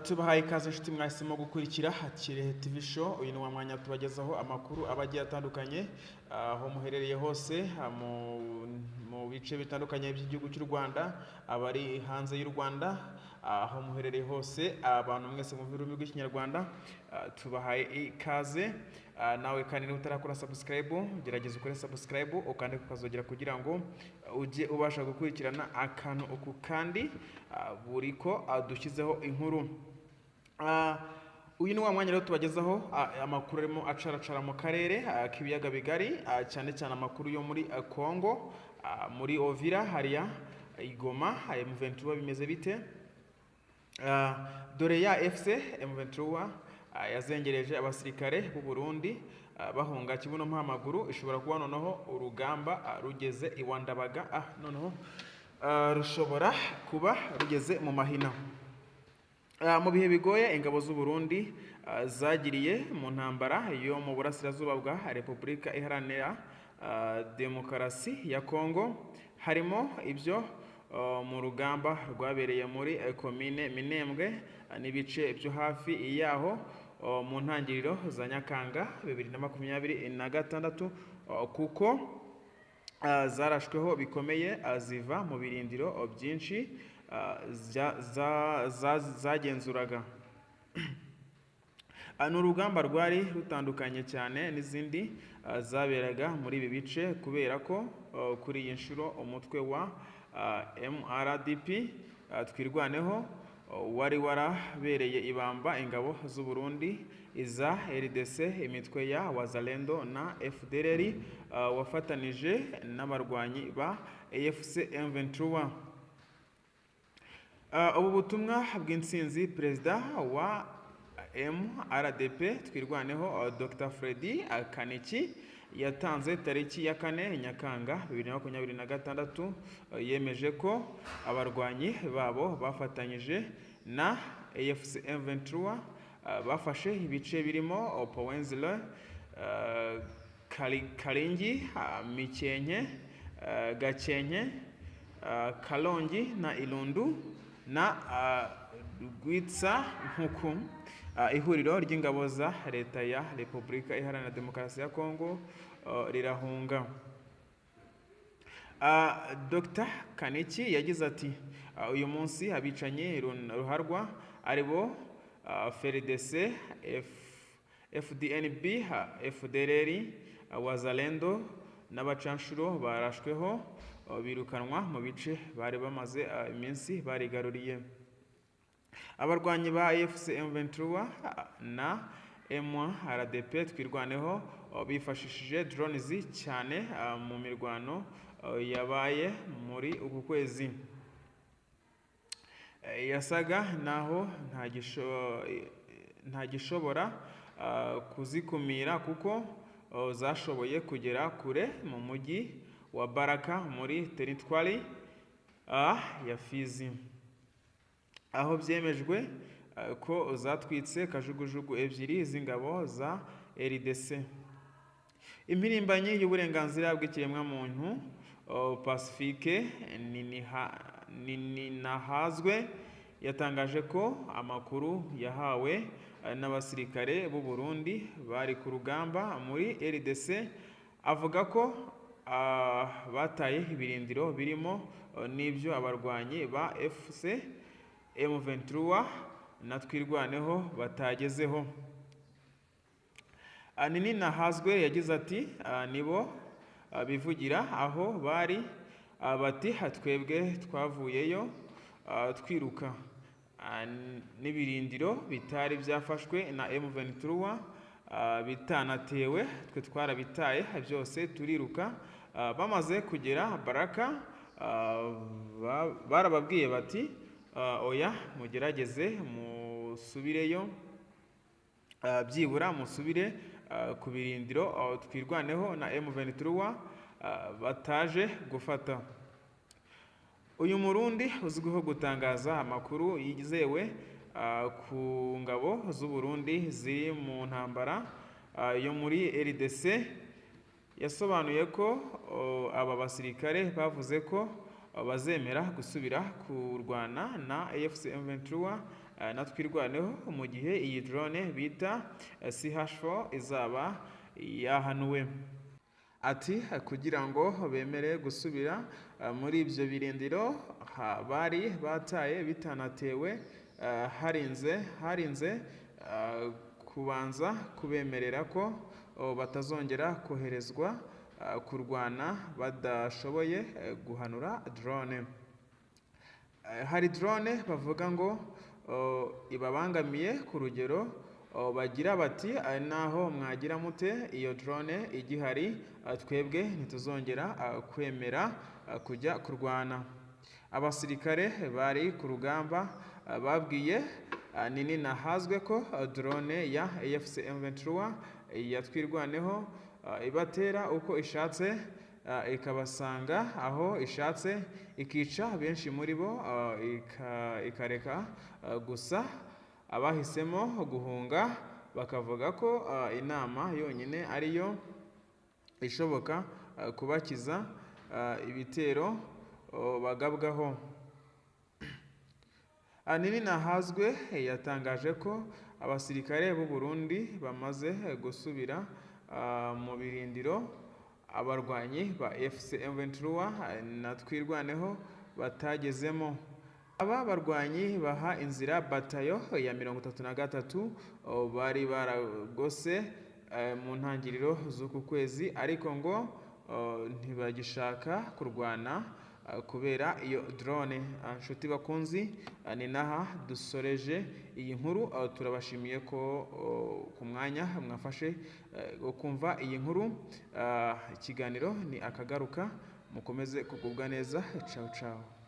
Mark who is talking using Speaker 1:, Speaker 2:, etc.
Speaker 1: Tubahaye ikaze inshuti mwahisemo gukurikira Kirehe TV show. Uyu ni wa mwanya tubagezaho amakuru abagiye atandukanye aho muherereye hose mu bice bitandukanye by'igihugu cy'u Rwanda, abari hanze y'u Rwanda, aho muherereye hose, abantu mwese mu rurimi rw'ikinyarwanda, tubahaye ikaze. Nawe kandi niba utarakora subscribe, gerageza ukore subscribe ukande kukazogera kugira ngo ujye ubasha gukurikirana akantu uku kandi buri ko dushyizeho inkuru. Uyu ni wa mwanya rero tubagezaho amakuru arimo acaracara mu karere k'ibiyaga bigari, cyane cyane amakuru yo muri Congo, muri Ovira hariya Igoma. M23 bimeze bite? Dore ya FC M23 yazengereje abasirikare b'u Burundi bahunga kibuno mpamaguru. Ishobora kuba noneho urugamba rugeze iwandabaga, noneho rushobora kuba rugeze mu mahina. Mu bihe bigoye ingabo z'u Burundi zagiriye mu ntambara yo mu burasirazuba bwa Repubulika Iharanira Demokarasi ya Congo, harimo ibyo mu rugamba rwabereye muri komine Minembwe n'ibice byo hafi yaho mu ntangiriro za Nyakanga 2026, kuko zarashweho bikomeye ziva mu birindiro byinshi zagenzuraga. Ni urugamba rwari rutandukanye cyane n'izindi zaberaga muri ibi bice, kubera ko kuri iyi nshuro umutwe wa MRDP twirwaneho wari warabereye ibamba ingabo z'u Burundi, iza RDC, imitwe ya Wazalendo na FDLR wafatanije n'abarwanyi ba AFC M23. Ubu butumwa bw'intsinzi perezida wa MRDP twirwaneho Dr Freddy Kaniki yatanze tariki ya 4 Nyakanga 2026, yemeje ko abarwanyi babo bafatanyije na AFC M23 bafashe ibice birimo Powenzile, Karingi, Mikenke, Gakenke, Kalongi na Ilundu na Rwitsa Nkuku. Ihuriro ry'ingabo za leta ya Repubulika Iharanira Demokarasi ya Congo rirahunga. Dr Kaniki yagize ati uyu munsi abicanyi ruharwa aribo FARDC, FDNB, FDLR, Wazalendo n'abacanshuro barashweho birukanwa mu bice bari bamaze iminsi barigaruriye. Abarwanyi ba AFC M23 na MRDP twirwaneho bifashishije drones cyane mu mirwano yabaye muri uku kwezi. Yasaga naho nta gishobora kuzikumira, kuko zashoboye kugera kure mu mujyi wa Baraka muri teritwari ya Fizi, aho byemejwe ko zatwitse kajugujugu ebyiri z'ingabo za RDC. Impirimbanyi y'uburenganzira bw'ikiremwamuntu Pacifique Ninahazwe yatangaje ko amakuru yahawe n'abasirikare b'u Burundi bari ku rugamba muri RDC avuga ko bataye ibirindiro birimo n'ibyo abarwanyi ba FC M23 na twirwaneho batagezeho. Ninahazwe yagize ati nibo bivugira aho bari bati twebwe twavuyeyo twiruka, n'ibirindiro bitari byafashwe na M23 bitanatewe twe twarabitaye byose turiruka. Bamaze kugera Baraka barababwiye bati oya mugerageze musubireyo, byibura musubire ku birindiro twirwaneho na M23 bataje gufata. Uyu Murundi uzwiho gutangaza amakuru yizewe ku ngabo z'u Burundi ziri mu ntambara yo muri RDC yasobanuye ko aba basirikare bavuze ko bazemera gusubira kurwana na AFC M23 natwirwaneho mu gihe iyi drone bita CH4 izaba yahanuwe. Ati kugira ngo bemere gusubira muri ibyo birindiro bari bataye bitanatewe, harinze kubanza kubemerera ko batazongera koherezwa kurwana badashoboye guhanura drone. Hari drone bavuga ngo ibabangamiye ku rugero bagira bati naho mwagira mute iyo drone igihari twebwe ntituzongera kwemera kujya kurwana. Abasirikare bari ku rugamba babwiye Nini Nahazwe ko drone ya AFC M23 yatwirwaneho ibatera uko ishatse, ikabasanga aho ishatse, ikica benshi muri bo, ikareka gusa abahisemo guhunga bakavuga ko inama yonyine ariyo ishoboka kubakiza ibitero bagabwaho. Nini Nahazwe yatangaje ko abasirikare b'u Burundi bamaze gusubira mu birindiro abarwanyi ba AFC M23 natwirwaneho batagezemo. Aba barwanyi baha inzira batayo ya 33 bari baragose mu ntangiriro z'uku kwezi, ariko ngo ntibagishaka kurwana kubera iyo drone. Nshuti bakunzi, ni naha dusoreje iyi nkuru. Turabashimiye ko ku mwanya mwafashe kumva iyi nkuru. Ikiganiro ni akagaruka, mukomeze kugubwa neza. Ciao ciao.